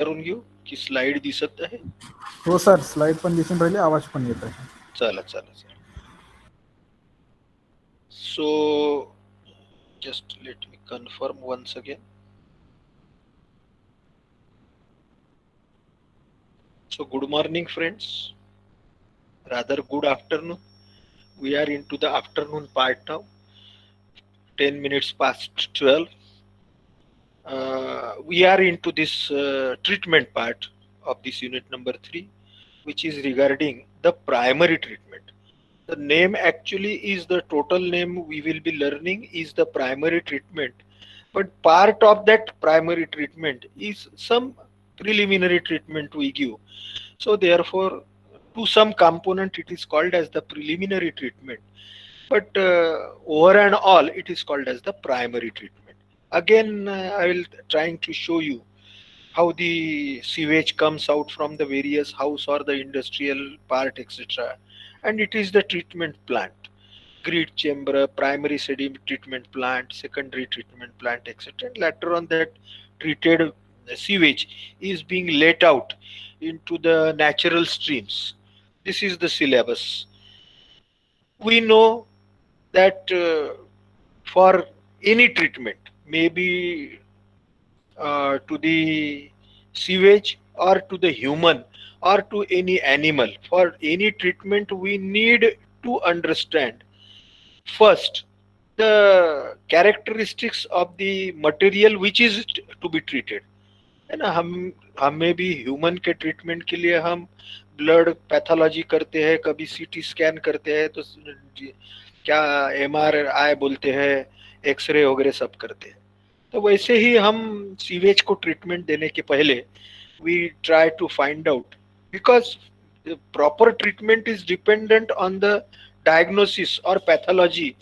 करून घेऊ की स्लाइड दिसत आहे. हो सर, स्लाईड पण दिसून राहिली, आवाज पण येत आहे. चला चला चला. सो just let me confirm once again. So good morning friends, rather good afternoon. We are into the afternoon part now. 10 minutes past 12. We are into this treatment part of this unit number 3, which is regarding the primary treatment. The name actually is the total name we will be learning is the primary treatment, but part of that primary treatment is some preliminary treatment we give. So therefore, to some component it is called as the preliminary treatment, but over and all it is called as the primary treatment. Again, I will trying to show you how the sewage comes out from the various house or the industrial part, etc. And it is the treatment plant, grid chamber, primary sediment treatment plant, secondary treatment plant, etc. And later on that treated sewage is being let out into the natural streams. This is the syllabus. We know that for any treatment, maybe to the sewage or to the human or to any animal, for any treatment we need to understand first the characteristics of the material which is to be treated, है ना. हमें भी human के treatment के लिए हम blood pathology करते हैं, कभी सीटी स्कैन करते हैं, तो क्या एमआरआई बोलते हैं, एक्सरे वगैरह सब करते हैं. तो वैसे ही हम सीवेज को ट्रीटमेंट देने के पहले we try to find out, because proper treatment is dependent on the diagnosis or pathology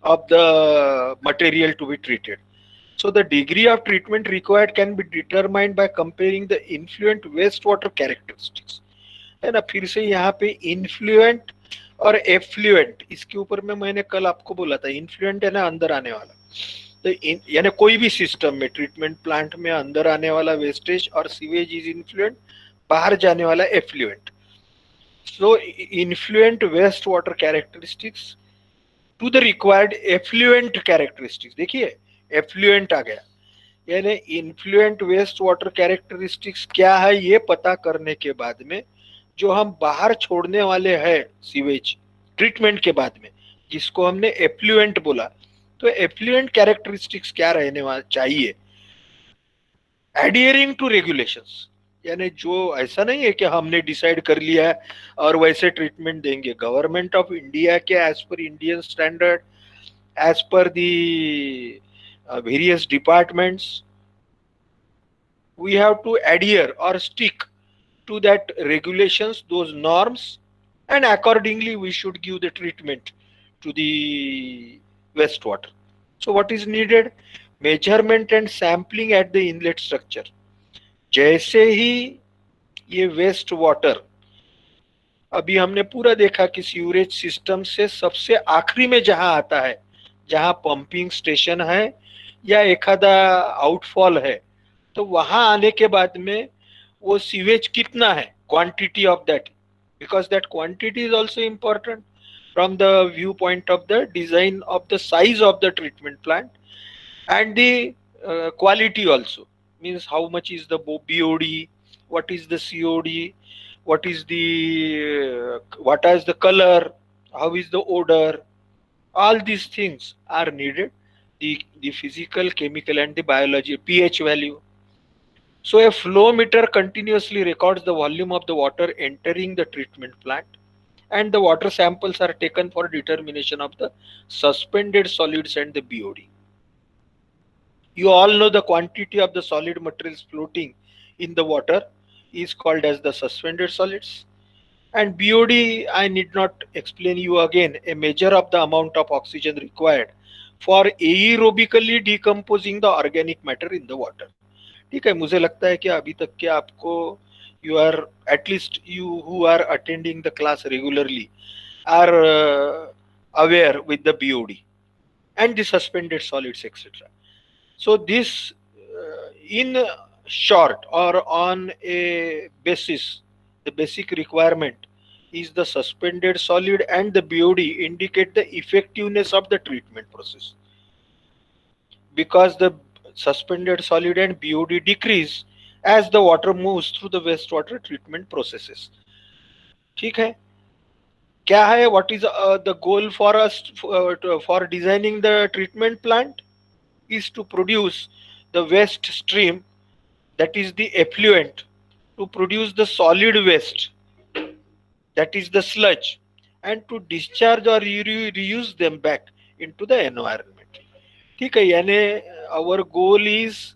of the material to be treated. So the degree of treatment required can be determined by comparing the influent wastewater characteristics. है ना. फिर से यहाँ पे influential और effluent, इसके ऊपर में मैंने कल आपको बोला था. इन्फ्लुएंट है ना अंदर आने वाला, तो यानी कोई भी सिस्टम में ट्रीटमेंट प्लांट में अंदर आने वाला वेस्टेज और सीवेज इज इन्फ्लुएंट, बाहर जाने वाला effluent. So influent waste water characteristics to the required effluent characteristics. देखिए एफ्लुएंट आ गया, यानी इन्फ्लुएंट वेस्ट वाटर कैरेक्टरिस्टिक्स क्या है ये पता करने के बाद में जो हम बाहर छोड़ने वाले हैं सीवेज ट्रीटमेंट के बाद में, जिसको हमने एफ्लुएंट बोला, तो एफ्लुएंट कैरेक्टरिस्टिक्स क्या रहने वाला चाहिए, एडियरिंग टू रेगुलेशंस. यानी जो ऐसा नहीं है कि हमने डिसाइड कर लिया है और वैसे ट्रीटमेंट देंगे. गवर्नमेंट ऑफ इंडिया के एज पर इंडियन स्टैंडर्ड, एज पर the various departments, we have to adhere or stick to that regulations, those norms, and accordingly we should give the treatment to the wastewater. So what is needed? Measurement and sampling at the inlet structure. जैसे ही ये waste water, अभी हमने पूरा देखा कि sewerage system से सबसे आखिरी में जहां आता है, जहां पंपिंग स्टेशन है या एखादा आउटफॉल है, तो वहां आने के बाद में वो सीवेज कितना है, quantity of that, because that quantity is also important from the viewpoint of the design of the size of the treatment plant, and the quality also, means how much is the BOD, what is the COD, what is the what is the color, how is the odor, all these things are needed. The physical, chemical and the biology, pH value. So a flow meter continuously records the volume of the water entering the treatment plant, and the water samples are taken for determination of the suspended solids and the BOD. You all know the quantity of the solid materials floating in the water is called as the suspended solids. And BOD, I need not explain you again, a measure of the amount of oxygen required for aerobically decomposing the organic matter in the water. ठीक है, मुझे लगता है कि अभी तक के आपको, you are at least you who are attending the class regularly are aware with the BOD and the suspended solids, etc. So this in short or on a basis, the basic requirement is the suspended solid and the BOD indicate the effectiveness of the treatment process, because the suspended solid and BOD decrease as the water moves through the wastewater treatment processes. ठीक है, क्या है, what is the goal for us for designing the treatment plant is to produce the waste stream, that is the effluent, to produce the solid waste, that is the sludge, and to discharge or reuse them back into the environment. ठीक है, यानी our goal is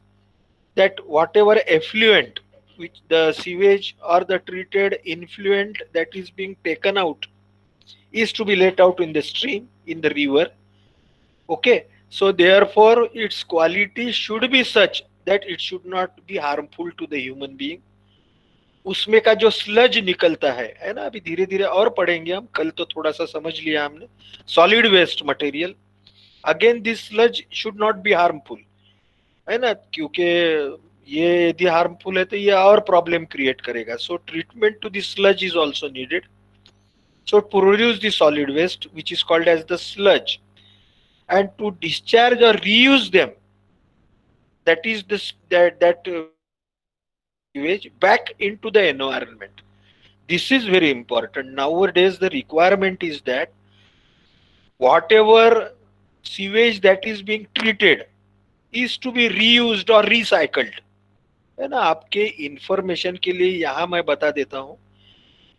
that whatever effluent which the sewage or the treated influent that is being taken out is to be let out in the stream, in the river. Okay, so therefore its quality should be such that it should not be harmful to the human being. उसमें का जो sludge निकलता है ना, अभी धीरे धीरे और पढ़ेंगे हम, कल तो थोड़ा सा समझ लिया हमने, solid waste material, again this sludge should not be harmful, है ना, क्योंकि ये यदि हार्मफुल है तो ये और प्रॉब्लम क्रिएट करेगा. So treatment to this sludge is also needed. So to produce the solid waste, which is called as the sludge, and to discharge or reuse them, that is this that sewage back into the environment. This is very important. Nowadays, the requirement is that whatever sewage that is being treated is to be reused or recycled. है ना, आपके information के लिए यहाँ मैं बता देता हूँ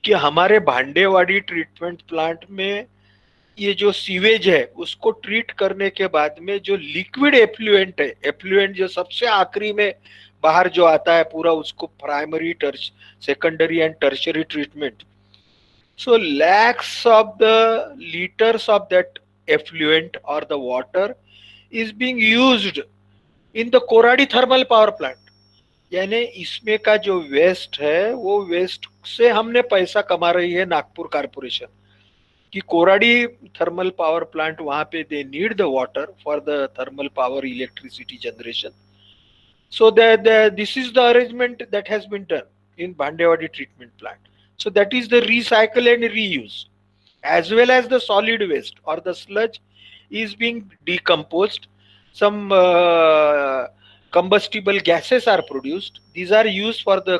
कि हमारे भांडेवाड़ी ट्रीटमेंट प्लांट में ये जो सीवेज है उसको ट्रीट करने के बाद में जो लिक्विड एफ्लुएंट है, एफ्लुएंट जो सबसे आखिरी में बाहर जो आता है पूरा, उसको primary, secondary and tertiary treatment. So lakhs of the litres of that effluent और the water is being used in the Koradi thermal power plant. यानी इसमें का जो वेस्ट है वो वेस्ट से हमने पैसा कमा रही है नागपुर कारपोरेशन कि कोराडी थर्मल पावर प्लांट, वहां पे they need the water for the thermal power electricity generation. So this is the arrangement that has been done in Bhandewadi treatment plant. So that is the recycle and reuse as well as the solid waste or the sludge is being decomposed. Some combustible gases are produced. These are used for the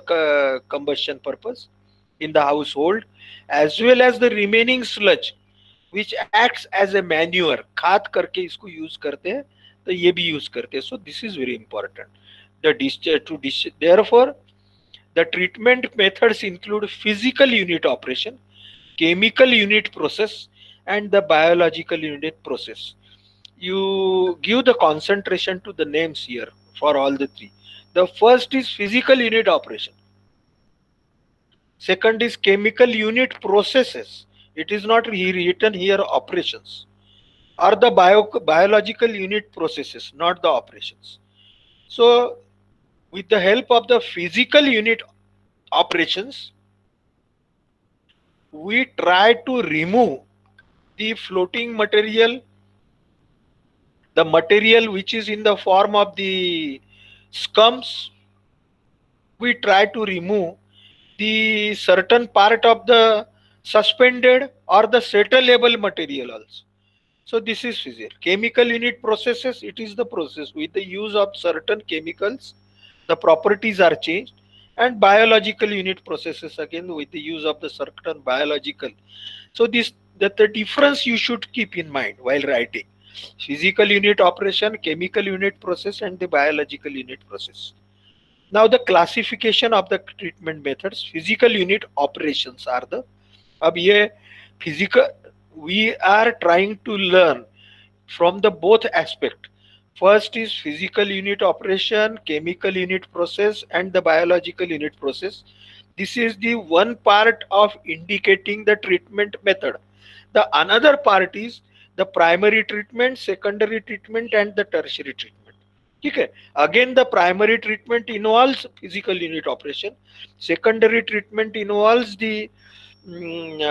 combustion purpose in the household, as well as the remaining sludge which acts as a manure. खाद करके इसको use करते हैं, तो ये भी use करते हैं. So this is very important. Therefore the treatment methods include physical unit operation, chemical unit process, and the biological unit process. You give the concentration to the names here for all the three. The first is physical unit operation. Second is chemical unit processes. It is not written here operations. Or the biological unit processes, not the operations. So with the help of the physical unit operations, we try to remove the floating material, the material which is in the form of the scums. We try to remove the certain part of the suspended or the settleable material also. So this is physical. Chemical unit processes, it is the process with the use of certain chemicals, the properties are changed. And biological unit processes, again with the use of the certain biological. So that the difference you should keep in mind while writing: physical unit operation, chemical unit process, and the biological unit process. Now the classification of the treatment methods. Physical unit operations are the, अब ये physical, we are trying to learn from the both aspect. First is physical unit operation, chemical unit process, and the biological unit process. This is the one part of indicating the treatment method. The another part is the primary treatment, secondary treatment, and the tertiary treatment. Okay. Again, the primary treatment involves physical unit operation. Secondary treatment involves the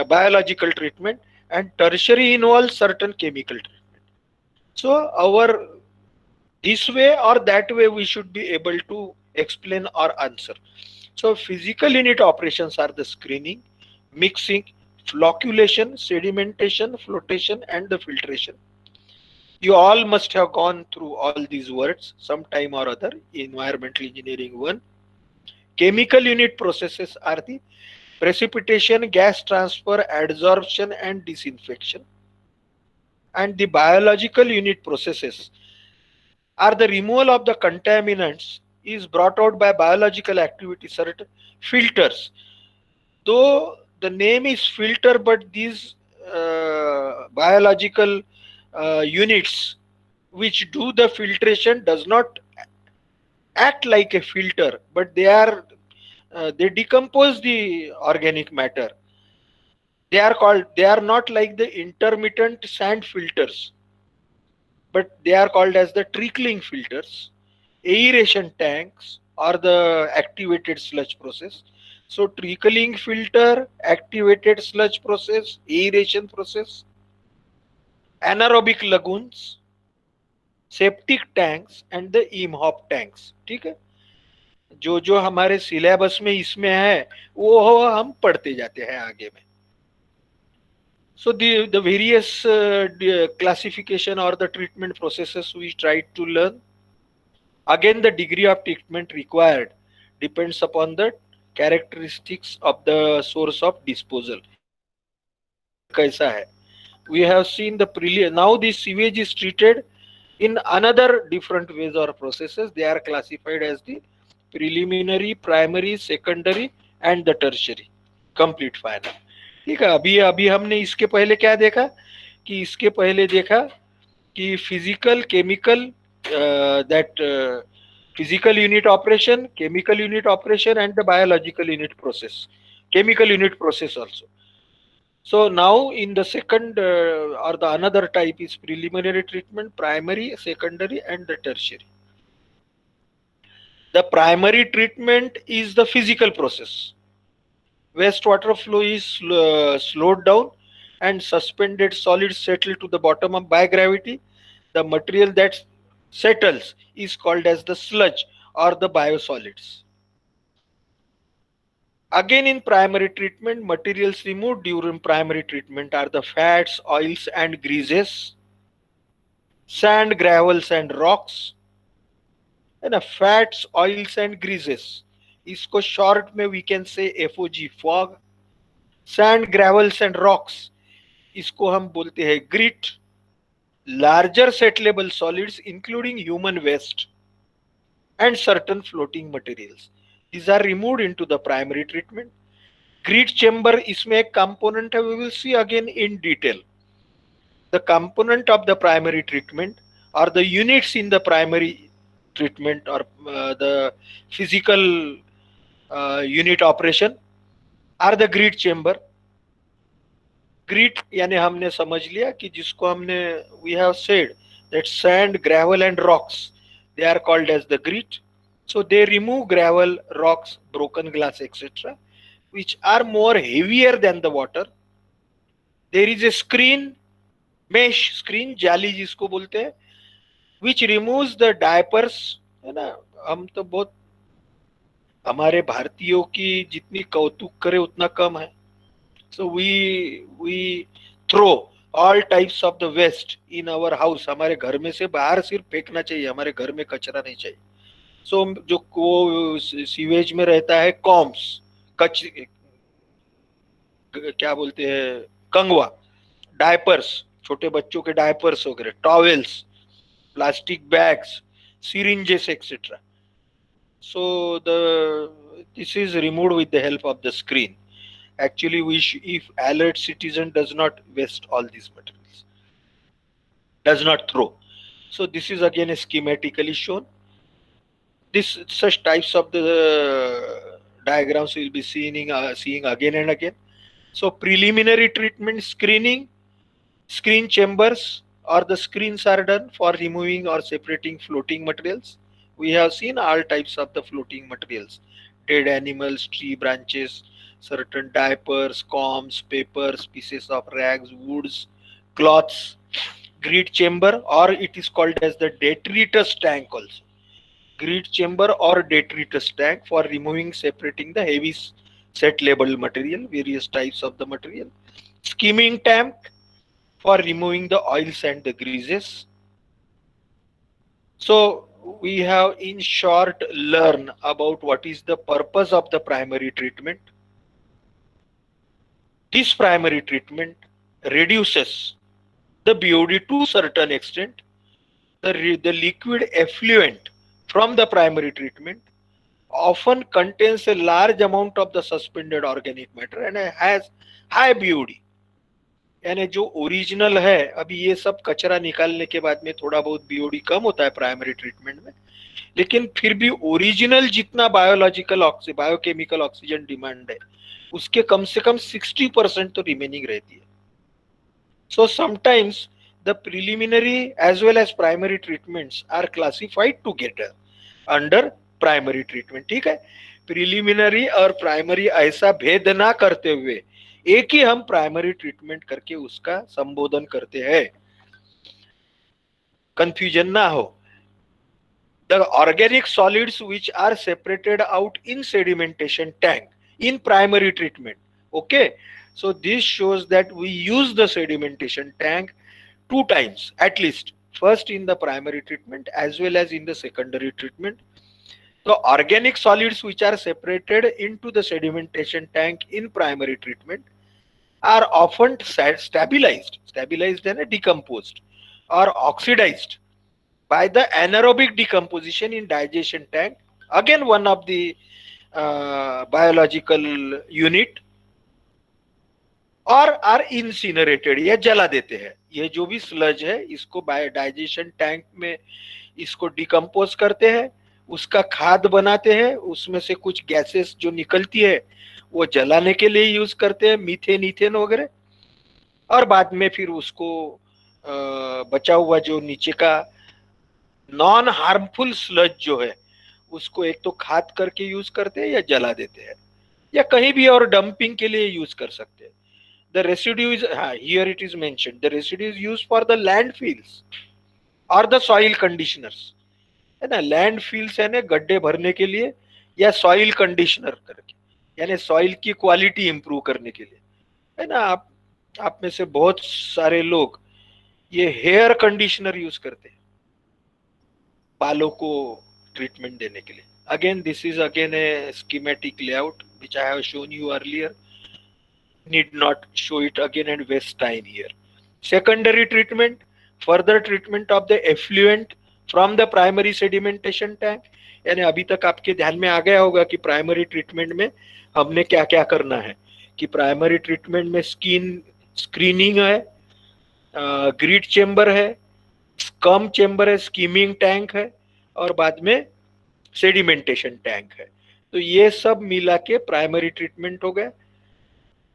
biological treatment, and tertiary involves certain chemical treatment. So our this way or that way we should be able to explain or answer. So physical unit operations are the screening, mixing, flocculation, sedimentation, flotation, and the filtration. You all must have gone through all these words sometime or other. Environmental engineering 1. Chemical unit processes are the precipitation, gas transfer, adsorption, and disinfection. And the biological unit processes are the removal of the contaminants is brought out by biological activity, certain filters. Though the name is filter, but these biological units which do the filtration does not act like a filter, but they decompose the organic matter. They are not like the intermittent sand filters, but they are called as the trickling filters, aeration tanks, or the activated sludge process. So trickling filter, activated sludge process, aeration process, anaerobic lagoons, septic tanks and the Imhoff tanks. ठीक है, जो जो हमारे syllabus में इसमें है वो हम पढ़ते जाते हैं आगे में. So the various classification or the treatment processes we tried to learn. Again, the degree of treatment required depends upon the characteristics of the source of disposal. कैसा है? We have seen the now this sewage is treated in another different ways or processes. They are classified as the preliminary, primary, secondary and the tertiary. Complete final. ठीक है. अभी अभी हमने इसके पहले क्या देखा कि इसके पहले देखा कि physical, chemical, that physical unit operation, chemical unit operation and the biological unit process, chemical unit process also. So now in the second or the another type is preliminary treatment, primary, secondary and the tertiary. The primary treatment is the physical process. Wastewater flow is slowed down and suspended solids settle to the bottom of by gravity. The material that settles is called as the sludge or the biosolids. Again, in primary treatment, materials removed during primary treatment are the fats, oils and greases, sand, gravels and rocks. And fats, oils and greases, इसको short में we can say FOG, fog. Sand, gravels and rocks, इसको हम बोलते हैं grit. Larger settleable solids including human waste and certain floating materials, these are removed into the primary treatment. Grit chamber इसमें एक component है, we will see again in detail. The component of the primary treatment or the units in the primary treatment or the physical unit operation are the grit chamber. Grit यानी हमने समझ लिया कि जिसको हमने we have said that sand, gravel and rocks, they are called as the grit. So they remove gravel, rocks, broken glass, etc., which are more heavier than the water. There is a screen, mesh screen, जाली जिसको बोलते हैं, which removes the diapers. है ना, हम तो बहुत हमारे भारतीयों की जितनी कौतुक करे उतना कम है. So we throw all types of the waste in our house. हमारे घर में से बाहर सिर्फ फेंकना चाहिए, हमारे घर में कचरा नहीं चाहिए. So जो वो सीवेज में रहता है कॉम्स, क्या बोलते हैं, कंगवा, डायपर्स, छोटे बच्चों के डायपर्स वगैरह, towels, plastic bags, syringes, etc. So this is removed with the help of the screen. Actually, if alert citizen does not waste all these materials, does not throw. So this is again schematically shown. This such types of the diagrams we will be seeing again and again. So preliminary treatment, screening, screen chambers or the screens are done for removing or separating floating materials. We have seen all types of the floating materials: dead animals, tree branches, certain diapers, combs, papers, pieces of rags, woods, cloths. Grit chamber, or it is called as the detritus tank also. grid chamber or detritus tank for removing, separating the heavy set labeled material, various types of the material. Skimming tank for removing the oils and the greases. So we have in short learn about what is the purpose of the primary treatment. This primary treatment reduces the BOD to certain extent. The liquid effluent from the primary treatment often contains a large amount of the suspended organic matter and has high BOD. यानी जो original है, अभी ये सब कचरा निकालने के बाद में थोड़ा बहुत बीओडी कम होता है प्राइमरी ट्रीटमेंट में, लेकिन फिर भी ओरिजिनल जितना बायोकेमिकल ऑक्सीजन डिमांड है उसके कम से कम 60% तो रिमेनिंग रहती है. So sometimes the preliminary as well as primary treatments are classified together under primary treatment. ठीक है, प्रिलिमिनरी और प्राइमरी ऐसा भेद ना करते हुए एक ही हम प्राइमरी ट्रीटमेंट करके उसका संबोधन करते हैं, कंफ्यूजन ना हो. The organic solids which are separated out in sedimentation tank in primary treatment. Okay, so this shows that we use the sedimentation tank 2 times at least, first in the primary treatment as well as in the secondary treatment. The organic solids which are separated into the sedimentation tank in primary treatment are often stabilized and decomposed or oxidized by the anaerobic decomposition in digestion tank, again one of the biological unit, और are इंसिनरेटेड या जला देते हैं. ये जो भी sludge है इसको डाइजेशन टैंक में इसको डिकम्पोज करते हैं, उसका खाद बनाते हैं, उसमें से कुछ गैसेस जो निकलती है वो जलाने के लिए यूज करते हैं, मीथेन ईथेन वगैरह, और बाद में फिर उसको बचा हुआ जो नीचे का नॉन हार्मफुल स्लज जो है उसको एक तो खाद करके यूज करते हैं या जला देते हैं या कहीं भी और डंपिंग के लिए यूज कर सकते हैं. The residue is, here it is mentioned, the residue is used for the landfills और द सॉइल कंडीशनर्स. है ना, लैंडफिल्स है ना गड्ढे भरने के लिए या सॉइल कंडीशनर करके, यानी सॉइल की क्वालिटी इंप्रूव करने के लिए. है ना, आप में से बहुत सारे लोग ये हेयर कंडीशनर यूज करते हैं बालों को ट्रीटमेंट देने के लिए. Again this is again A schematic layout which I have shown you earlier, need not show it again and waste time here. Secondary treatment, further treatment of the effluent from the primary sedimentation tank. यानी अभी तक आपके ध्यान में आ गया होगा कि primary treatment में हमने क्या क्या करना है. कि प्राइमरी ट्रीटमेंट में स्क्रीनिंग है, ग्रिड चेंबर है, स्कम चेंबर है, स्कीमिंग टैंक है, और बाद में सेडिमेंटेशन टैंक है. तो ये सब मिला के प्राइमरी ट्रीटमेंट हो गया.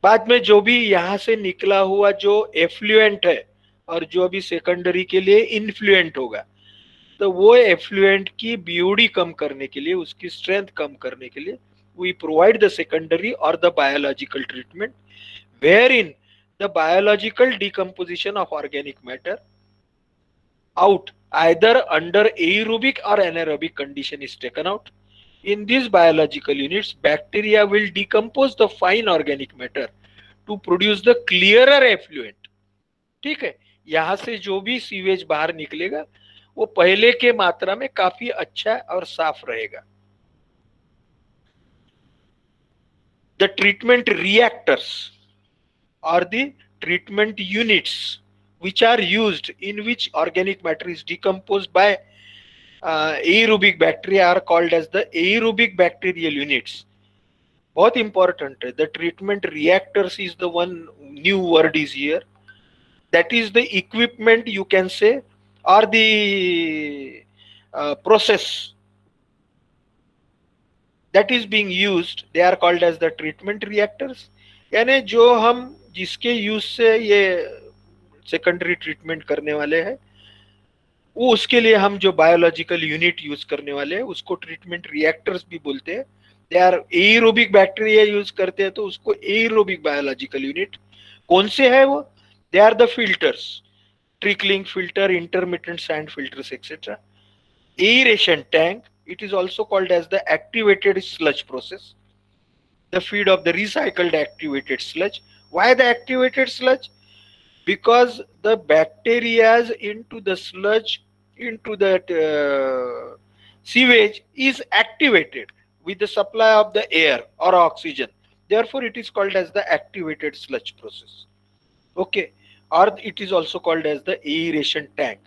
बाद में जो भी यहाँ से निकला हुआ जो एफ्लुएंट है और जो अभी सेकेंडरी के लिए इन्फ्लुएंट होगा, तो वो एफ्लुएंट की बीओडी कम करने के लिए, उसकी स्ट्रेंथ कम करने के लिए we provide the secondary or the biological treatment wherein the biological decomposition of organic matter out either under aerobic or anaerobic condition is taken out. In these biological units, bacteria will decompose the fine organic matter to produce the clearer effluent. ठीक है, यहां से जो भी sewage बाहर निकलेगा वो पहले के मात्रा में काफी अच्छा और साफ रहेगा. The treatment reactors or the treatment units which are used in which organic matter is decomposed by aerobic bacteria are called as the aerobic bacterial units. बहुत important है. The treatment reactors is the one new word is here. That is the equipment you can say or the process that is being used, they are called as the treatment reactors. यानी जो हम जिसके use से ये secondary treatment करने वाले हैं वो उसके लिए हम जो बायोलॉजिकल यूनिट यूज करने वाले हैं उसको ट्रीटमेंट रिएक्टर्स भी बोलते हैं. They are aerobic bacteria use करते हैं तो उसको एरोबिक बायोलॉजिकल यूनिट. कौन से है वो? They are the filters, trickling filter, intermittent sand filters etcetera. Aeration tank, it is also called as the activated sludge process. The feed of the recycled activated sludge. Why the activated sludge? Because the bacteria into the sludge, into that sewage is activated with the supply of the air or oxygen. Therefore, it is called as the activated sludge process. Okay, or it is also called as the aeration tank.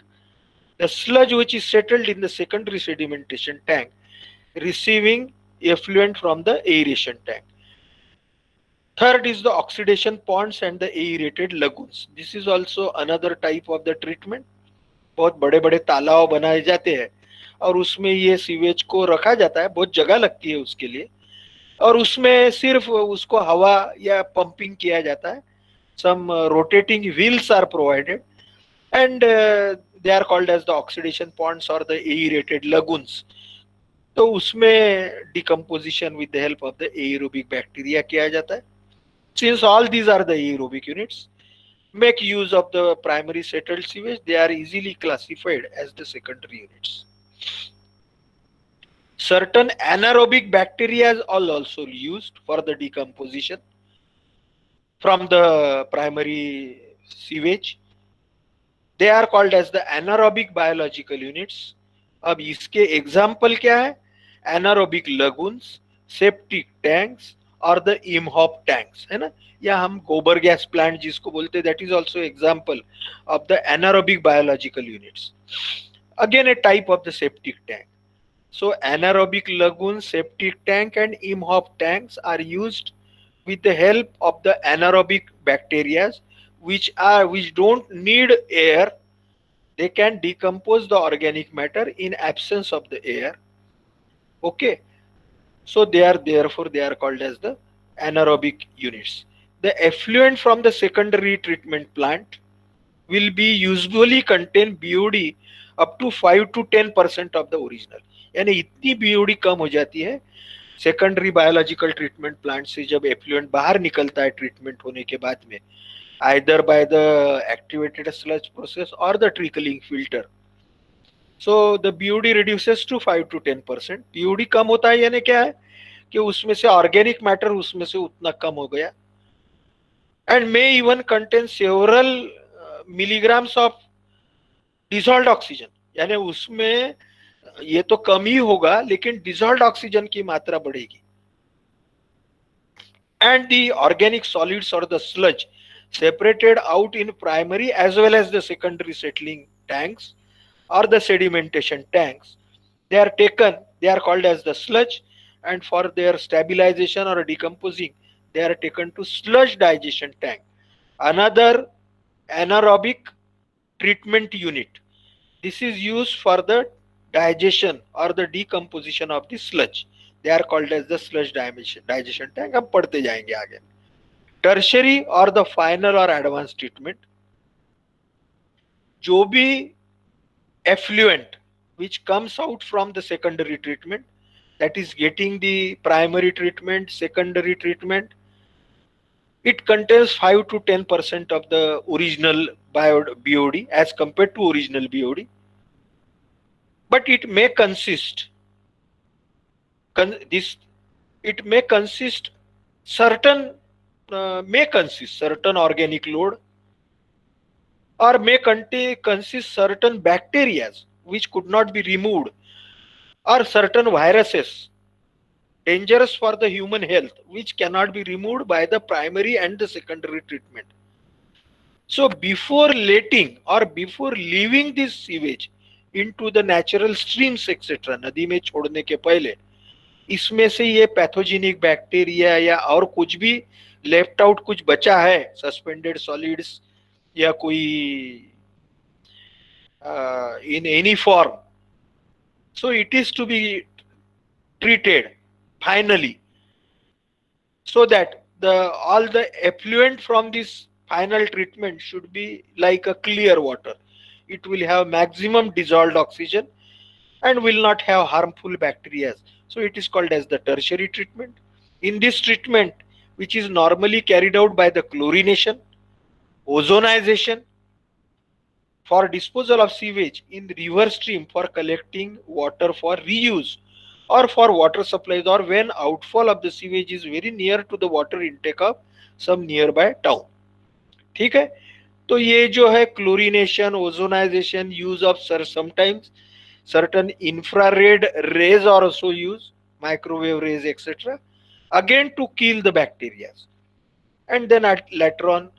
The sludge which is settled in the secondary sedimentation tank, receiving effluent from the aeration tank. Third is the oxidation ponds and the aerated lagoons. This is also another type of the treatment. बहुत बड़े बड़े तालाब बनाए जाते हैं और उसमें ये सीवेज को रखा जाता है, बहुत जगह लगती है उसके लिए, और उसमें सिर्फ उसको हवा या पंपिंग किया जाता है. Some rotating wheels are provided, and they are called as the oxidation ponds or the aerated lagoons. तो उसमें decomposition with the help of the aerobic bacteria किया जाता है. Since all these are the aerobic units, make use of the primary settled sewage, they are easily classified as the secondary units. Certain anaerobic bacteria are also used for the decomposition from the primary sewage. They are called as the anaerobic biological units. अब इसके example क्या है? Anaerobic lagoons, septic tanks और the Imhoff tanks, है ना. या हम गोबर गैस प्लांट जिसको बोलते हैं, that is also example of the anaerobic biological units. Again A type of the septic tank. So anaerobic lagoon, septic tank and IMHOP tanks are used with the help of the anaerobic bacteria which don't need air. They can decompose the organic matter in absence of the air. Okay, so therefore they are called as the anaerobic units. The effluent from the secondary treatment plant will be usually contain BOD up to 5 to 10% of the original. यानी इतनी BOD कम हो जाती है secondary biological treatment plant से जब effluent बाहर निकलता है ट्रीटमेंट होने के बाद में, either by the activated sludge process और the trickling filter. So the BOD reduces to 5 to 10%. BOD कम होता है यानी क्या है कि उसमें से ऑर्गेनिक मैटर उसमें से उतना कम हो गया, and may even contain several milligrams of dissolved oxygen. यानी उसमें ये तो कम ही होगा लेकिन डिसॉल्व्ड ऑक्सीजन की मात्रा बढ़ेगी. एंड द ऑर्गेनिक सॉलिड्स और the sludge separated out in primary as well as the secondary settling tanks or the sedimentation tanks, they are taken, they are called as the sludge, and for their stabilization or decomposing they are taken to sludge digestion tank, another anaerobic treatment unit. This is used for the digestion or the decomposition of the sludge. They are called as the sludge digestion tank. हम पढ़ते जाएंगे आगे. Tertiary or the final or advanced treatment, जो भी effluent which comes out from the secondary treatment, that is getting the primary treatment, secondary treatment, it contains 5 to 10% of the original BOD as compared to original BOD. But it may consist certain organic load, or may consist certain bacteria which could not be removed, or certain viruses dangerous for the human health which cannot be removed by the primary and the secondary treatment. So before letting or before leaving this sewage into the natural streams etc., नदी में छोड़ने के पहले इसमें से ये pathogenic bacteria या और कुछ भी लेफ्ट आउट कुछ बचा है, सस्पेंडेड सॉलिड्स या कोई in any form, so it is to be treated finally, so that all the effluent from this final treatment should be like a clear water. It will have maximum dissolved oxygen and will not have harmful bacteria. So it is called as the tertiary treatment. In this treatment, which is normally carried out by the chlorination, ozonization, for disposal of sewage in the river stream for collecting water for reuse or for water supplies, or when outfall of the sewage is very near to the water intake of some nearby town. ठीक है, तो ये जो है chlorination, ozonisation, use of sir sometimes certain infrared rays are also used, microwave rays, etc., again to kill the bacteria. And then later on,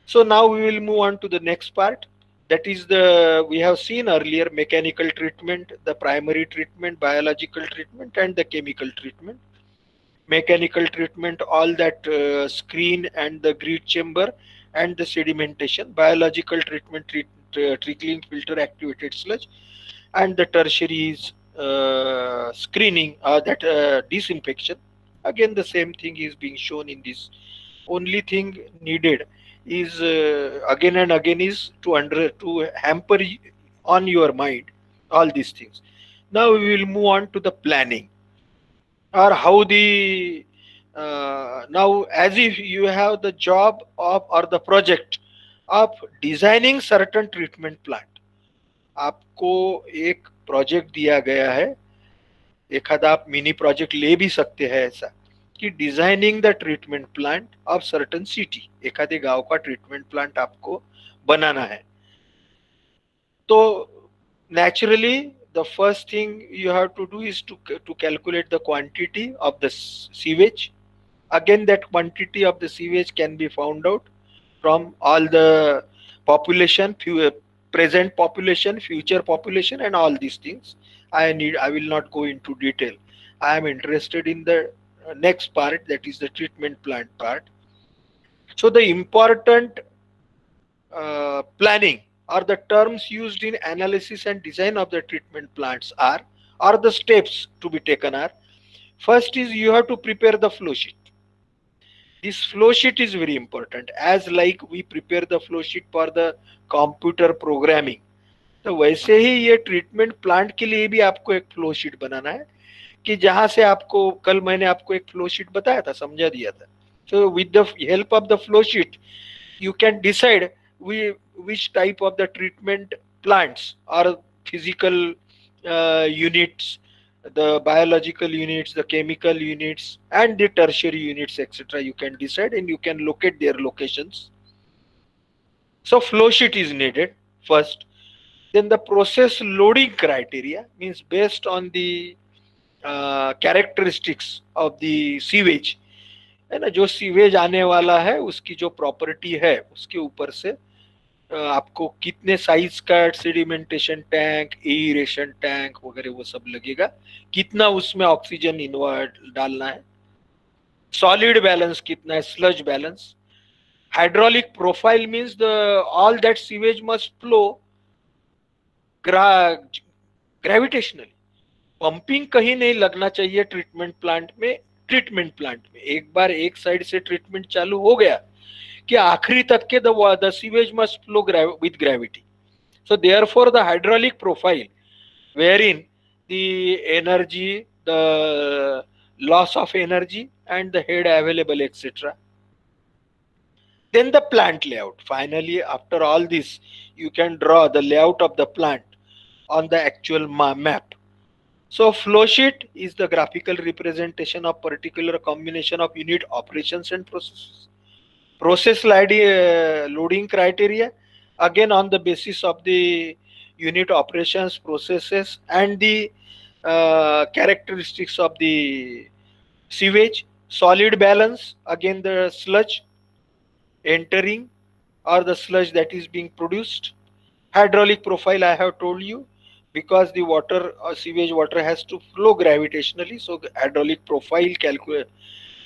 so now we will move on to the next part, that is the, we have seen earlier, mechanical treatment, the primary treatment, biological treatment, and the chemical treatment. Mechanical treatment, all that screen and the grid chamber and the sedimentation. Biological treatment, trickling, filter, activated sludge. And the tertiary is screening, that disinfection. Again the same thing is being shown in this. Only thing needed is again and again is to hamper on your mind all these things. Now we will move on to the planning, or how the now, as if you have the job of, or the project of designing certain treatment plant. आपको एक project दिया गया है, एखादा आप mini project ले भी सकते हैं ऐसा, कि designing the treatment plant of certain city, एखादे गांव का ट्रीटमेंट प्लांट आपको बनाना है. तो naturally the first thing you have to do is to calculate the quantity of the sewage. Again, that quantity of the sewage can be found out from all the population, present population, future population, and all these things. I will not go into detail. I am interested in the next part, that is the treatment plant part. So the important planning, or the terms used in analysis and design of the treatment plants are, or the steps to be taken are, first is you have to prepare the flow sheet. This flow sheet is very important, as like we prepare the flow sheet for the computer programming. तो वैसे ही ये treatment plant के लिए भी आपको एक flow sheet बनाना है, कि जहां से आपको, कल मैंने आपको एक फ्लो शीट बताया था, समझा दिया था. So with the help of the flow sheet, you can decide which type of the treatment plants, or physical units, the biological units, the chemical units, and the tertiary units, etc. You can decide, and you can locate their locations. So flow sheet is needed first. Then the process loading criteria, means based on the characteristics of the sewage, है ना, जो sewage आने वाला है उसकी जो property है उसके ऊपर से आपको कितने साइज का सेडिमेंटेशन टैंक, एरेशन टैंक वगैरह वो सब लगेगा, कितना उसमें ऑक्सीजन इन्वर्ट डालना है, सॉलिड बैलेंस कितना है, sludge balance. Hydraulic profile means the all that sewage must flow gravitationally. Pumping कहीं नहीं लगना चाहिए ट्रीटमेंट प्लांट में. ट्रीटमेंट प्लांट में एक बार एक साइड से ट्रीटमेंट चालू हो गया कि आखिरी तक के the sewage must flow with gravity. So therefore the hydraulic profile, wherein the energy, the loss of energy, and the head available, etc. Then the plant layout. Finally, after all this, you can draw the layout of the plant on the actual map. So flow sheet is the graphical representation of particular combination of unit operations and processes. Process loading criteria, again on the basis of the unit operations, processes, and the characteristics of the sewage. Solid balance, again the sludge entering, or the sludge that is being produced. Hydraulic profile, I have told you, because the water, sewage water has to flow gravitationally, so the hydraulic profile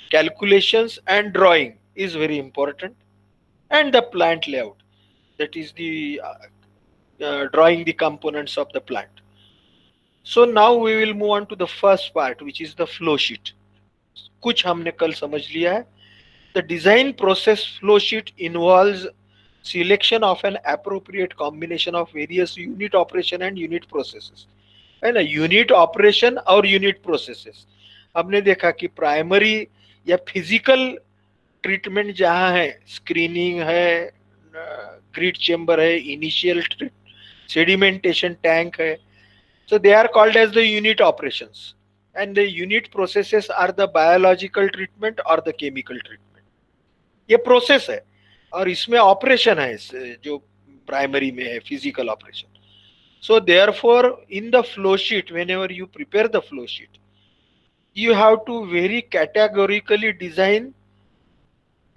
calculations and drawing is very important. And the plant layout, that is the drawing the components of the plant. So now we will move on to the first part, which is the flow sheet. कुछ हमने कल समझ लिया है. The design process flow sheet involves selection of an appropriate combination of various unit operation and unit processes. है ना, unit operation और unit processes. हमने देखा कि प्राइमरी या फिजिकल ट्रीटमेंट जहां है, स्क्रीनिंग है, ग्रिड चेंबर है, इनिशियल सेडिमेंटेशन टैंक है, so they are called as the unit operations. and the unit processes are the biological treatment or the chemical treatment. ये प्रोसेस है और इसमें ऑपरेशन है जो प्राइमरी में है physical operation. So therefore in the flow sheet, whenever you prepare the flow sheet, you have to very categorically design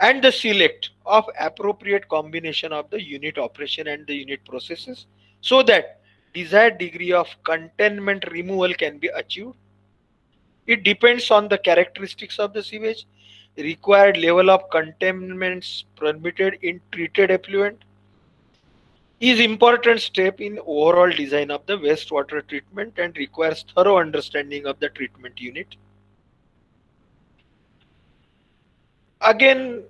and the select of appropriate combination of the unit operation and the unit processes so that desired degree of containment removal can be achieved. It depends on the characteristics of the sewage, required level of contaminants permitted in treated effluent is important step in overall design of the wastewater treatment and requires thorough understanding of the treatment unit. Again,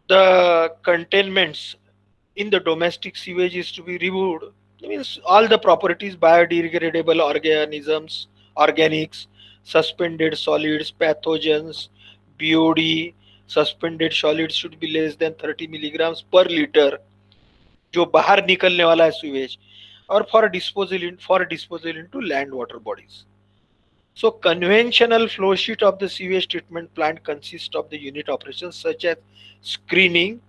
the containments in the domestic sewage is to be removed. It means all the properties, biodegradable organisms, organics, suspended solids, pathogens, BOD, suspended solids should be less than 30 milligrams per liter. जो बाहर निकलने वाला है sewage और for disposal into land water bodies. So conventional flow sheet of the sewage treatment plant consists of the unit operations such as screening,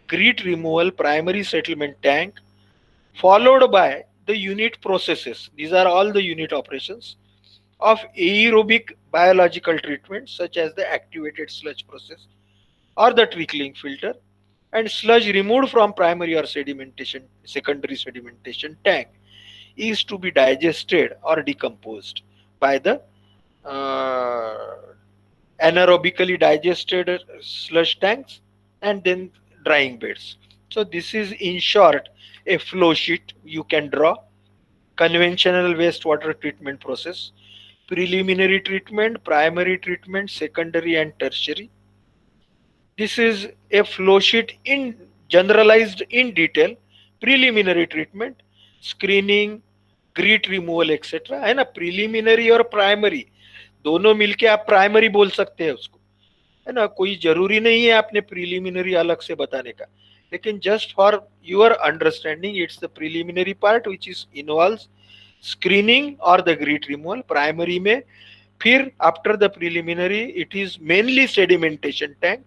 grit removal, primary settlement tank, followed by the unit processes. These are all the unit operations of aerobic biological treatment such as the activated sludge process or the trickling filter, and sludge removed from primary or secondary sedimentation tank is to be digested or decomposed by the uh, anaerobically digested sludge tanks and then drying beds. So this is in short a flow sheet you can draw. Conventional wastewater treatment process, preliminary treatment, primary treatment, secondary and tertiary. This is a flow sheet in generalized in detail. Preliminary treatment, screening, grit removal etc. है ना. Preliminary और primary दोनों मिलके आप primary बोल सकते हैं उसको, है ना. कोई जरूरी नहीं है आपने प्रिलिमिनरी अलग से बताने का, लेकिन just for your understanding its the preliminary part which is involves screening और द ग्रिट रिमूवल प्राइमरी में. फिर after the preliminary it is mainly sedimentation tank,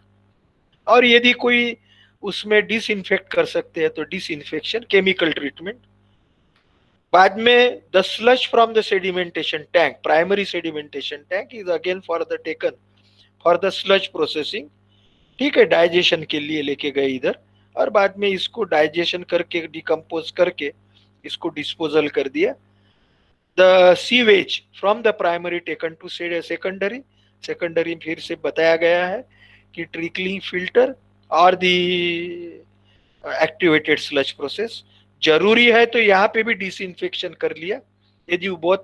और यदि कोई उसमें डिसइंफेक्ट कर सकते हैं तो डिसइंफेक्शन केमिकल ट्रीटमेंट. बाद में the sludge from the sedimentation tank, primary sedimentation tank is again for the taken for the sludge processing. ठीक है, डाइजेशन के लिए लेके गए इधर, और बाद में इसको डाइजेशन करके डिकम्पोज करके इसको डिस्पोजल कर दिया. The sewage from the primary taken to secondary. Secondary फिर से बताया गया है कि ट्रिकलिंग फिल्टर और दी एक्टिवेटेड स्लज प्रोसेस. जरूरी है तो यहाँ पे भी डिसइंफेक्शन कर लिया. यदि वो बहुत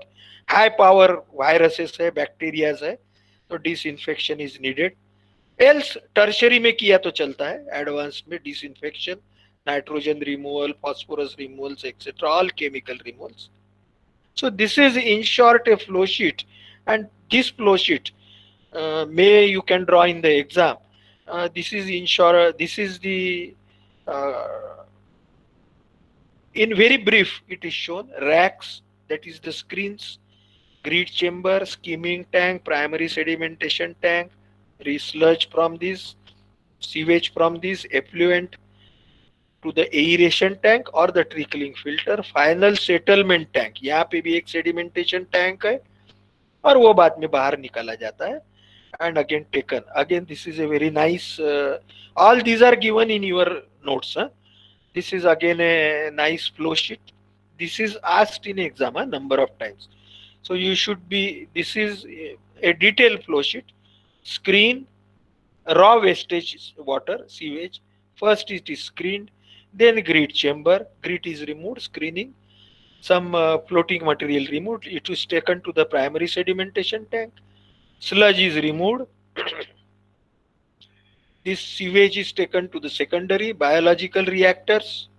हाई पावर वायरसेस है, बैक्टीरियाज है, तो disinfection is needed. Else tertiary में किया तो चलता है, एडवांस में disinfection, nitrogen removal, phosphorus removals etcetera, all chemical removals. So this is in short a flow sheet, and this flow sheet may you can draw in the exam. This is in short, this is the in very brief it is shown. Racks, that is the screens, grit chamber, skimming tank, primary sedimentation tank, sludge from this, sewage from this, effluent to the aeration tank or the trickling filter, final settlement tank. यहाँ पे भी एक sedimentation tank है और वो बाद में बाहर निकाला जाता है. And again taken. Again this is a very nice. All these are given in your notes. This is again a nice flow sheet. This is asked in exam a number of times. So you should be. This is a detailed flow sheet. Screen, raw wastage water, sewage. First it is screened. Then grit chamber, grit is removed, screening, some floating material removed, it is taken to the primary sedimentation tank, sludge is removed, this sewage is taken to the secondary biological reactors,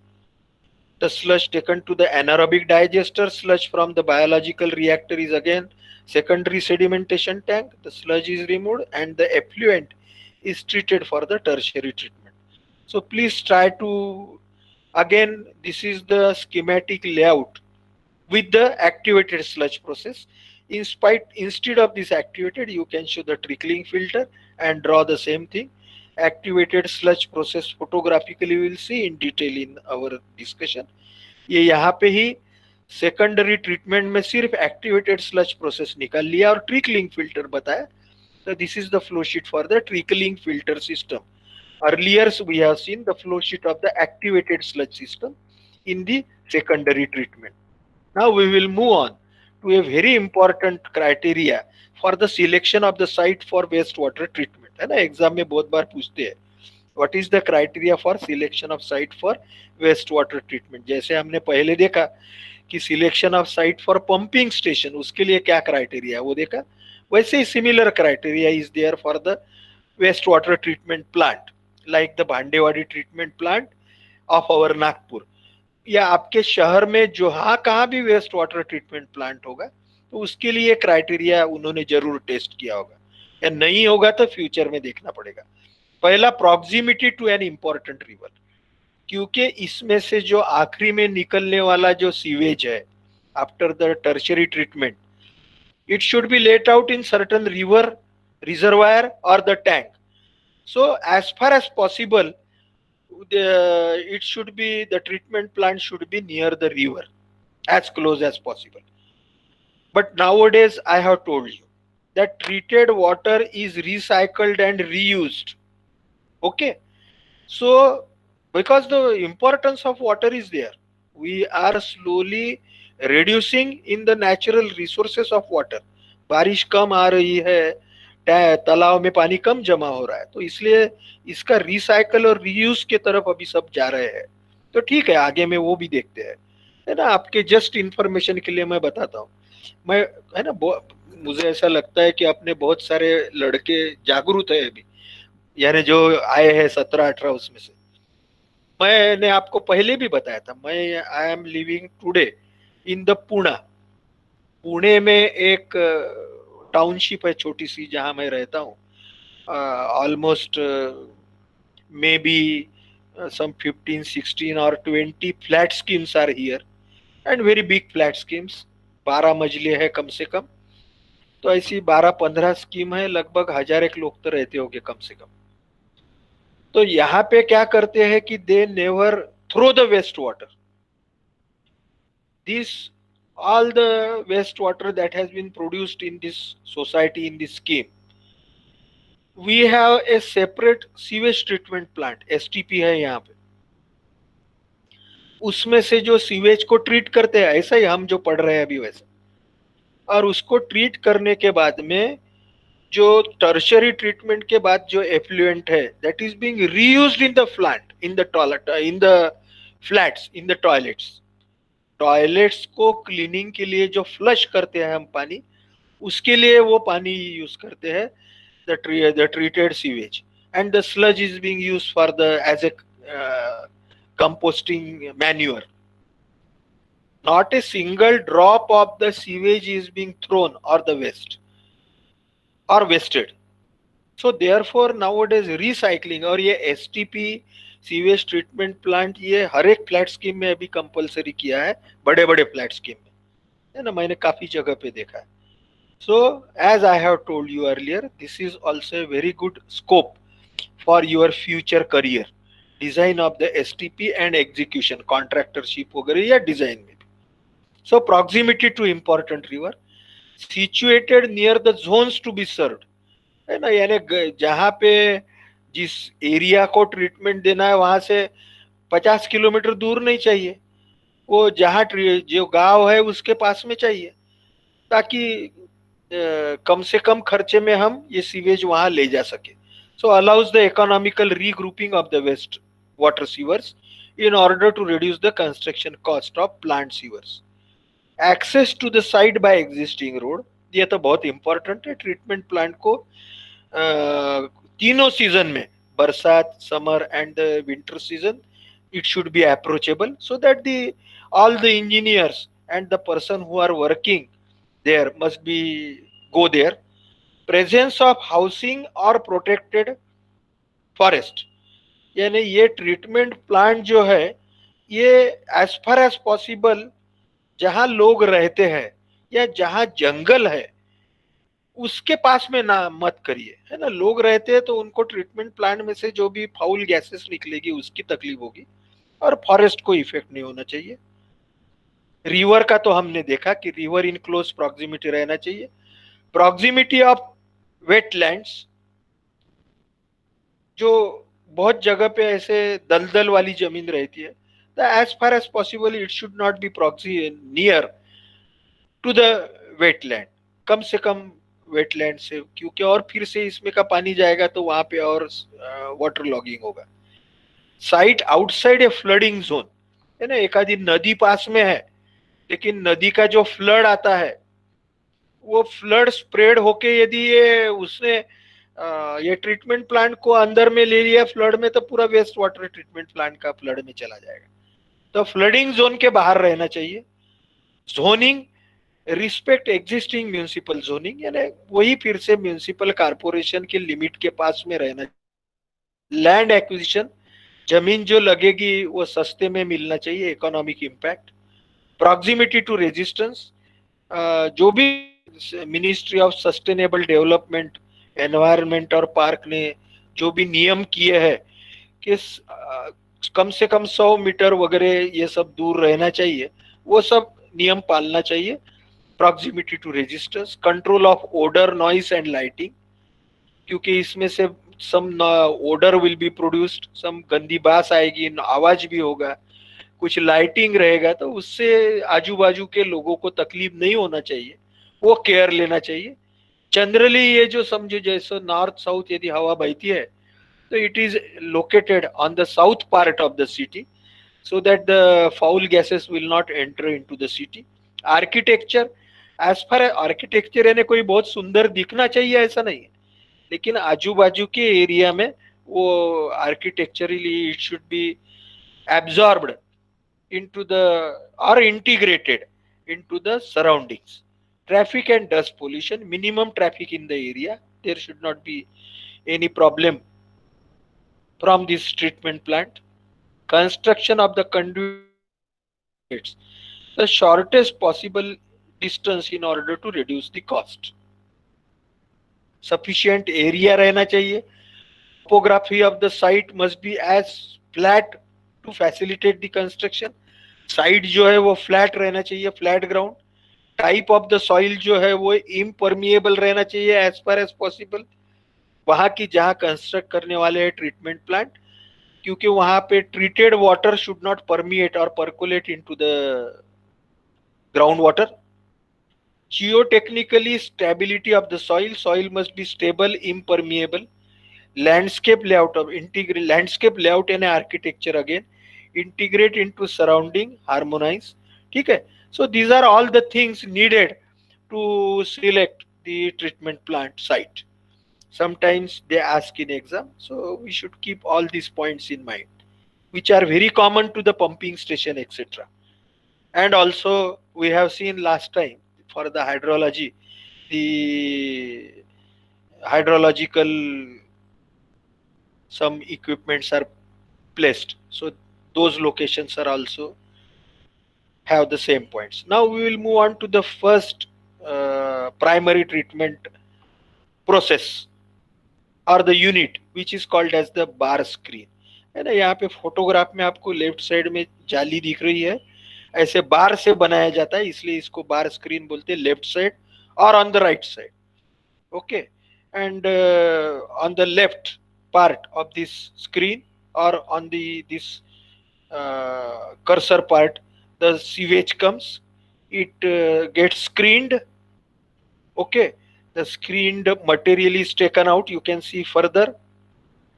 the sludge taken to the anaerobic digester, sludge from the biological reactor is again secondary sedimentation tank, the sludge is removed and the effluent is treated for the tertiary treatment. So please try to. Again, this is the schematic layout with the activated sludge process. Instead of this activated, you can show the trickling filter and draw the same thing. Activated sludge process photographically we will see in detail in our discussion. ये यहाँ पे ही secondary treatment में सिर्फ activated sludge process निकाल लिया और trickling filter बताया. So this is the flow sheet for the trickling filter system. Earlier we have seen the flow sheet of the activated sludge system in the secondary treatment. Now we will move on to a very important criteria for the selection of the site for wastewater treatment. है ना, exam में बहुत बार पूछते हैं what is the criteria for selection of site for wastewater treatment. जैसे हमने पहले देखा कि selection of site for pumping station उसके लिए क्या क्राइटेरिया वो देखा, वैसे ही similar criteria is there for the waste water treatment plant like the Bhandewadi treatment plant of our Nagpur. या आपके शहर में जो कहाँ भी वेस्ट वाटर ट्रीटमेंट प्लांट होगा तो उसके लिए क्राइटेरिया उन्होंने जरूर टेस्ट किया होगा, या नहीं होगा तो फ्यूचर में देखना पड़ेगा. पहला, proximity to an important river, क्योंकि इसमें से जो आखिरी में निकलने वाला जो सीवेज है after the tertiary treatment, it should be let out in certain river, reservoir or the tank. So as far as possible, the treatment plant should be near the river as close as possible. But nowadays I have told you that treated water is recycled and reused. Okay, so because the importance of water is there, we are slowly reducing in the natural resources of water. बारिश कम आ रही है, तालाब में पानी कम जमा हो रहा है, तो इसलिए इसका रिसाइकल और रीयूज के तरफ अभी सब जा रहे हैं. तो ठीक है, आगे में वो भी देखते हैं, है ना. आपके जस्ट इंफॉर्मेशन के लिए मैं बताता हूँ. मैं, है ना, मुझे ऐसा लगता है कि अपने बहुत सारे लड़के जागरूक है अभी, यानी जो आए हैं 17-18 उसमें से. मैंने आपको पहले भी बताया था, मैं I am living today in the Pune में एक टाउनशिप है छोटी सी जहां मैं रहता हूँ. Almost maybe some 15, 16 or 20 flat schemes are here and very big flat schemes. 12 मजले है कम से कम, तो ऐसी 12-15 स्कीम है, लगभग 1000 एक लोग तो रहते होंगे कम से कम. तो यहाँ पे क्या करते हैं कि they never throw the waste water. This all the wastewater that has been produced in this society, in this scheme, we have a separate sewage treatment plant, STP है यहाँ पे. उसमें से जो सीवेज को ट्रीट करते हैं, ऐसा ही हम जो पढ़ रहे हैं अभी वैसा, और उसको ट्रीट करने के बाद में जो टर्शियरी ट्रीटमेंट के बाद जो एफ्लुएंट है that is being reused in the plant, in the toilet, in the flats, in the toilets को क्लीनिंग के लिए जो फ्लश करते हैं हम पानी, उसके लिए वो पानी यूज करते हैं, the treated sewage, and the sludge is being used for the as a composting manure. Not a single drop of the sewage is being thrown और the waste or wasted. So therefore nowadays recycling, और ये STP sewage treatment plant ये हर एक flat scheme में अभी compulsory किया है, बड़े बड़े फ्लैट स्कीम में, है ना. मैंने काफी जगह पे देखा है. So as I have told you earlier, this is also a very good scope for your future career, design of the STP and execution, contractorship वगैरह या डिजाइन में भी. So proximity to important river, situated near the zones to be served, है ना. यानी जहाँ पे जिस एरिया को ट्रीटमेंट देना है वहां से 50 किलोमीटर दूर नहीं चाहिए, वो जहाँ जो गांव है उसके पास में चाहिए, ताकि कम से कम खर्चे में हम ये सीवेज वहां ले जा सके. So allows the economical regrouping of the waste water sewers in order to reduce the construction cost of plant sewers. Access to the site by existing road, ये तो बहुत इंपॉर्टेंट है. ट्रीटमेंट प्लांट को तीनों सीजन में, बरसात, summer and winter season, it should be approachable so that all the engineers and the person who are working there must be go there. Presence of housing or protected forest, यानी ये treatment plant जो है ये as far as possible जहां लोग रहते हैं या जहां जंगल है उसके पास में ना मत करिए, है ना। लोग रहते हैं तो उनको ट्रीटमेंट प्लांट में से जो भी फाउल गैसेस निकलेगी उसकी तकलीफ होगी, और फॉरेस्ट को इफेक्ट नहीं होना चाहिए। रिवर का तो हमने देखा कि रिवर इन क्लोज प्रॉक्सिमिटी रहना चाहिए। प्रॉक्सिमिटी ऑफ वेटलैंड्स, जो बहुत जगह पे ऐसे दलदल वाली जमीन रहती है, तो as far as possible it should not be proxy near to the wetland, कम से कम वेटलैंड से, क्योंकि और फिर से इसमें का पानी जाएगा तो वहां पे और वाटर लॉगिंग होगा। साइट आउटसाइड ए फ्लडिंग जोन, है ना। एक आधी नदी पास में है लेकिन नदी का जो फ्लड आता है वो फ्लड स्प्रेड होके यदि ये उसने ये ट्रीटमेंट प्लांट को अंदर में ले लिया फ्लड में, तो पूरा वेस्ट वाटर ट्रीटमेंट प्लांट का फ्लड में चला जाएगा। तो फ्लडिंग जोन के बाहर रहना चाहिए। Zoning, respect existing municipal zoning, यानी वही फिर से म्यूनिसिपल कारपोरेशन के लिमिट के पास में रहना। लैंड एक्विजिशन, जमीन जो लगेगी वो सस्ते में मिलना चाहिए, economic impact. Proximity to residence, जो भी ministry of sustainable development, environment और पार्क ने जो भी नियम किए हैं कि कम से कम 100 मीटर वगैरह ये सब दूर रहना चाहिए, वो सब नियम पालना चाहिए। Proximity to residence, control of odour, noise and lighting, क्योंकि इसमें से some odour will be produced, some गंदी बास आएगी, आवाज भी होगा, कुछ लाइटिंग रहेगा, तो उससे आजू बाजू के लोगों को तकलीफ नहीं होना चाहिए, वो केयर लेना चाहिए। जनरली ये जो समझो जैसे नॉर्थ साउथ यदि हवा बहती है तो it is located on the south part of the city, so that the foul gases will not enter into the city. Architecture, as far architecture यानी कोई बहुत सुंदर दिखना चाहिए ऐसा नहीं है, लेकिन आजू बाजू के एरिया में वो architecturally it should be absorbed into the or integrated into the surroundings. Traffic and dust pollution, minimum traffic in the area, there should not be any problem from this treatment plant. Construction of the conduits, the shortest possible distance in order to reduce the cost. Sufficient area रहना चाहिए. Topography of the site must be as flat to facilitate the construction. Side जो है वो flat रहना चाहिए, flat ground. Type of the soil जो है वो इम्परमिएबल रहना चाहिए एज फार एज पॉसिबल, वहां की जहां कंस्ट्रक्ट करने वाले हैं ट्रीटमेंट प्लांट, क्योंकि वहां पे treated water should not permeate और percolate into the ground water. Geotechnically stability of the soil, soil must be stable, impermeable. Landscape layout of integrate, landscape layout यानी architecture again, integrate into surrounding, harmonize, ठीक है। So these are all the things needed to select the treatment plant site. Sometimes they ask in exam, so we should keep all these points in mind, which are very common to the pumping station, etc. And also we have seen last time for the hydrology, the hydrological some equipments are placed, so those locations are also have the same points. Now we will move on to the first primary treatment process or the unit which is called as the bar screen, है ना। यहाँ पे photograph में आपको left side में जाली दिख रही है, ऐसे बार से बनाया जाता है इसलिए इसको बार स्क्रीन बोलते हैं, लेफ्ट साइड और on the right side, okay. And on the left part of this screen or on the this cursor part, the sewage comes, it gets screened, okay. The screened material is taken out, you can see further,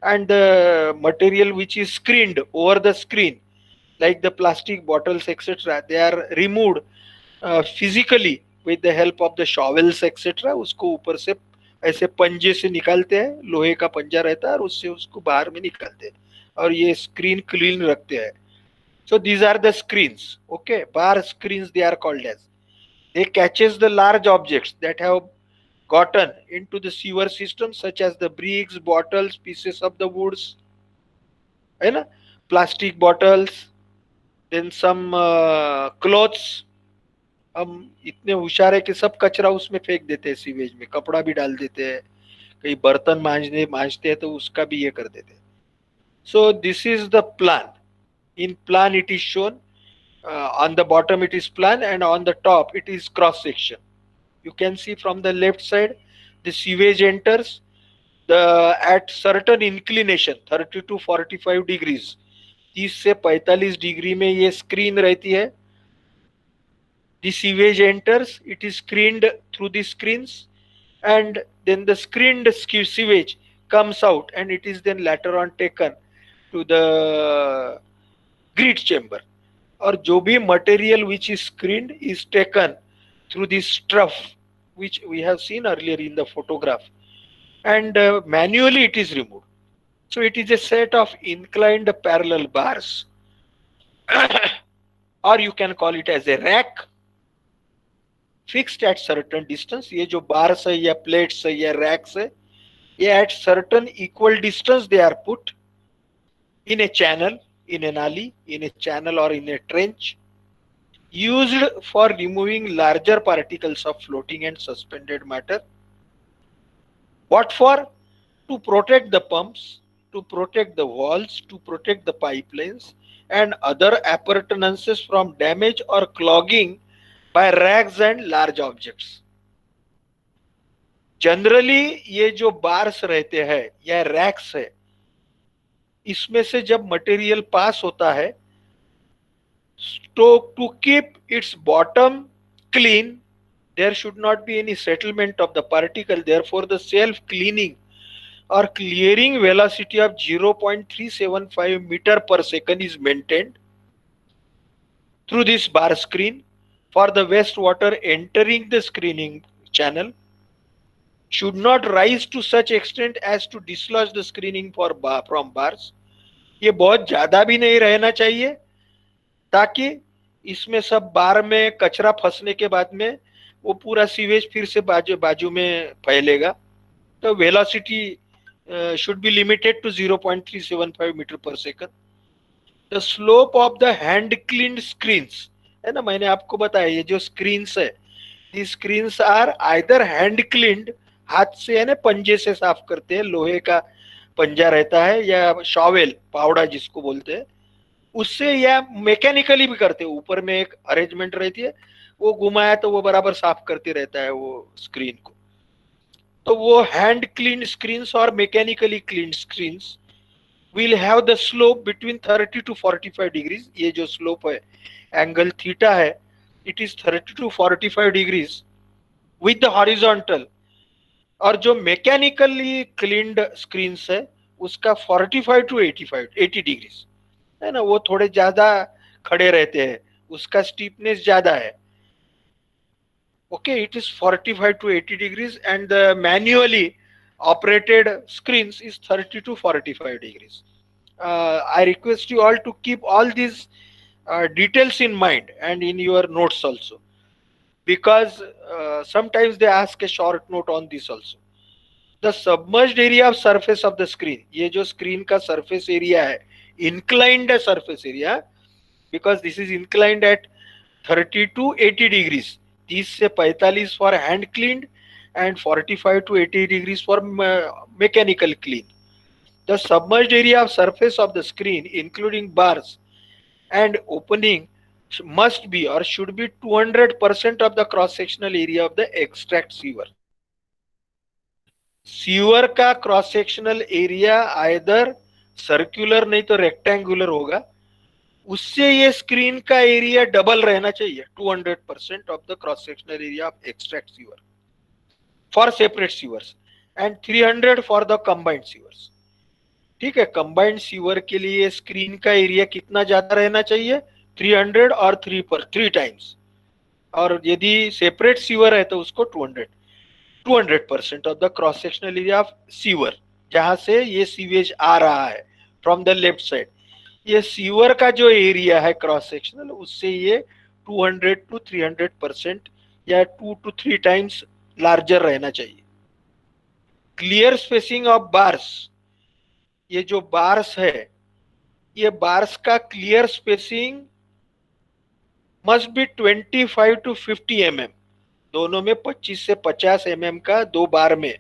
and the material which is screened over the screen like the plastic bottles, etc., they are removed physically with the help of the shovels, etc. उसको ऊपर से ऐसे पंजे से निकालते हैं, लोहे का पंजा रहता है और उससे उसको बाहर में निकालते हैं और ये स्क्रीन क्लीन रखते हैं। So these are the screens, okay. Bar screens they are called as. They catches the large objects that have gotten into the sewer system such as the bricks, bottles, pieces of the woods, है ना, plastic bottles, then some clothes हम इतने होशियार है कि सब कचरा उसमें फेंक देते हैं, सीवेज में कपड़ा भी डाल देते हैं, कहीं बर्तन मांजते हैं तो उसका भी ये कर देते हैं. So this is the plan. In plan it is shown, on the bottom it is plan and on the top it is cross section. You can see from the left side the sewage enters the at certain inclination 30 to 45 degrees. 30 से 45 degree में ये screen रहती है. The sewage enters, it is screened through the screens, and then the screened sewage comes out and it is then later on taken to the grid chamber. और जो भी material which is screened is taken through this trough which we have seen earlier in the photograph, and manually it is removed. So it is a set of inclined parallel bars or you can call it as a rack fixed at certain distance. ये जो bars है या plates है या racks है, ये at certain equal distance they are put in a channel, in an alley, in a channel or in a trench, used for removing larger particles of floating and suspended matter. What for? To protect the pumps, to protect the walls, to protect the pipelines and other appurtenances from damage or clogging by rags and large objects. Generally ये जो bars रहते हैं या racks है, इसमें से जब material पास होता है तो to keep its bottom clean there should not be any settlement of the particle, therefore the self cleaning or clearing velocity of 0.375 meter per second is maintained through this bar screen. For the wastewater entering the screening channel should not rise to such extent as to dislodge the screening from bars. ये बहुत ज्यादा भी नहीं रहना चाहिए ताकि इसमें सब बार में कचरा फंसने के बाद में वो पूरा सीवेज फिर से बाजू में फैलेगा. तो velocity should be limited to 0.375 meter per second. The slope of the hand cleaned screens है ना, मैंने आपको बताया ये जो screens है, these screens are either hand cleaned, हाथ से है ना पंजे से साफ करते हैं, लोहे का पंजा रहता है या शॉवेल पावड़ा जिसको बोलते हैं उससे, या मैकेनिकली भी करते हैं, ऊपर में एक अरेंजमेंट रहती है वो घुमाया तो वो बराबर साफ करते रहता है वो स्क्रीन को. तो वो हैंड क्लीन स्क्रीन्स और mechanically clean screens will have the slope between 30 to 45 degrees. ये जो स्लोप है एंगल थीटा है, it is 30 to 45 degrees with the horizontal. और जो मैकेनिकली क्लीन्ड स्क्रीन्स है उसका 45 to 80 डिग्रीज है ना, वो थोड़े ज्यादा खड़े रहते हैं, उसका स्टीपनेस ज्यादा है. Okay, it is 45 to 80 degrees and the manually operated screens is 30 to 45 degrees. I request you all to keep all these details in mind and in your notes also, because sometimes they ask a short note on this also. The submerged area of surface of the screen, ये जो screen का surface area है, inclined surface area, because this is inclined at 30 to 80 degrees. 30 से 45 for hand cleaned and 45 to 80 degrees for mechanical clean. The submerged area of surface of the screen including bars and opening must be or should be 200% of the cross sectional area of the extract sewer. Sewer का cross sectional area either circular नहीं तो rectangular होगा, उससे ये screen का area double रहना चाहिए, 200% of the cross sectional area of extract sewer for separate sewers and 300 for the combined sewers. ठीक है, कंबाइंड सीवर के लिए स्क्रीन का एरिया कितना ज्यादा रहना चाहिए, 300 और 3 टाइम्स, और यदि सेपरेट सीवर है तो उसको 200% of the cross sectional area of sewer, जहां से ये सीवेज आ रहा है फ्रॉम द लेफ्ट साइड, ये सीवर का जो एरिया है क्रॉस सेक्शनल उससे ये 200 to 300% या 2 to 3 टाइम्स लार्जर रहना चाहिए. क्लियर स्पेसिंग ऑफ बार्स, ये जो बार्स है ये बार्स का clear spacing must be 25 to 50 mm, दोनों में 25 से 50 mm का दो बार में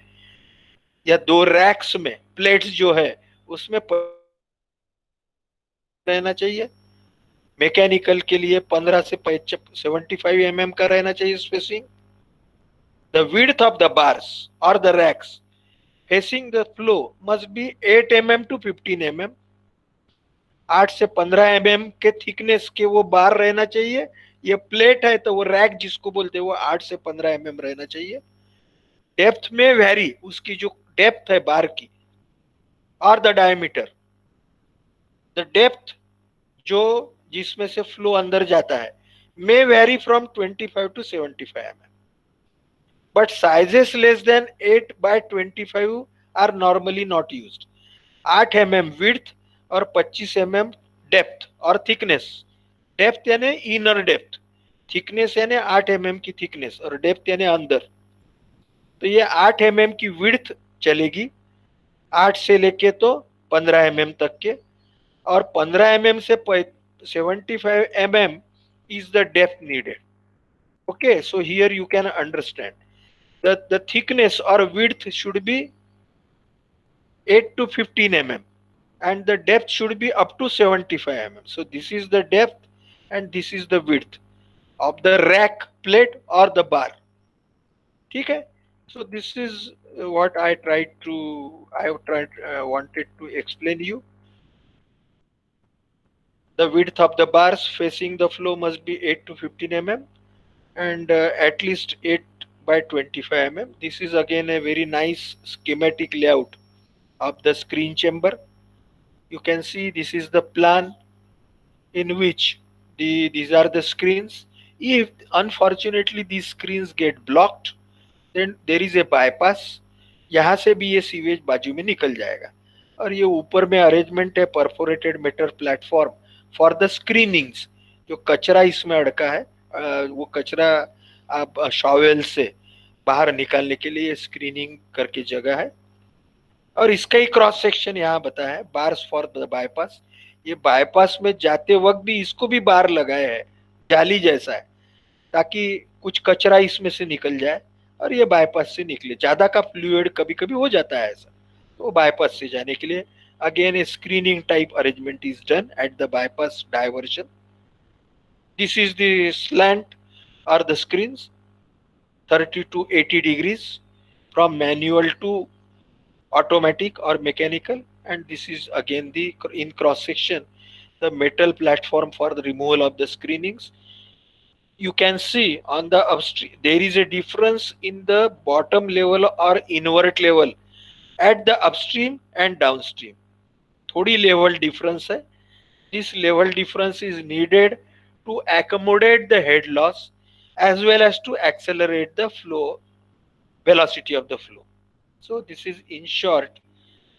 या दो रैक्स में प्लेट्स जो है उसमें रहना चाहिए। मैकेनिकल के लिए 15 से 75 mm का रहना चाहिए spacing. The width of the bars और the racks facing the flow must be 8 mm to 15 mm, 8 से 15 mm के थिकनेस के वो बार रहना चाहिए। ये प्लेट है तो वो रैक जिसको बोलते हैं वो 8 से 15 mm रहना चाहिए। डेप्थ में वेरी, उसकी जो डेप्थ है बार की और द डायमीटर, द डेप्थ जो जिसमें से फ्लो अंदर जाता है may vary from 25 to 75 mm, but sizes less than 8 by 25 are normally not used. 8 mm width और 25 mm डेप्थ और थिकनेस। डेप्थ यानी इनर डेप्थ, थिकनेस यानी 8 mm की थिकनेस और डेप्थ यानी अंदर। तो ये 8 mm की विड्थ चलेगी, 8 से लेके तो 15 mm तक के, और 15 mm से 75 mm is the depth needed. Okay, so here you can understand that the thickness or width should be 8 to 15 mm and the depth should be up to 75 mm. So this is the depth and this is the width of the rack plate or the bar. ठीक है? So this is what I have tried wanted to explain you. The width of the bars facing the flow must be 8 to 15 mm and at least 8 by 25 mm. This is again a very nice schematic layout of the screen chamber. You can see this is the plan in which these are the screens. If unfortunately these screens get blocked, then there is a bypass. यहाँ से भी ये sewage बाजू में निकल जाएगा। और ये ऊपर में अरेंजमेंट है perforated metal platform for the screenings. जो कचरा इसमें अड़का है वो कचरा आप शॉवेल से बाहर निकालने के लिए स्क्रीनिंग करके जगह है। और इसका ही क्रॉस सेक्शन यहाँ बताया है, बार्स फॉर द बाईपास। ये बाईपास में जाते वक्त भी इसको भी बार लगाए है, जाली जैसा है, ताकि कुछ कचरा इसमें से निकल जाए और ये बाईपास से निकले। ज्यादा का फ्लूइड कभी कभी हो जाता है ऐसा, तो बाईपास से जाने के लिए again A screening type arrangement is done at the bypass diversion. This is the slant or the screens 30 to 80 degrees from manual to automatic or mechanical, and this is again the in cross section the metal platform for the removal of the screenings. You can see on the upstream there is a difference in the bottom level or invert level at the upstream and downstream. थोड़ी level difference है। This level difference is needed to accommodate the head loss as well as to accelerate the flow velocity of the flow. So this is in short.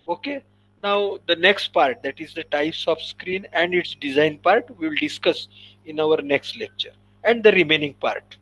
Okay, now the next part, that is the types of screen and its design part, we will discuss in our next lecture and the remaining part.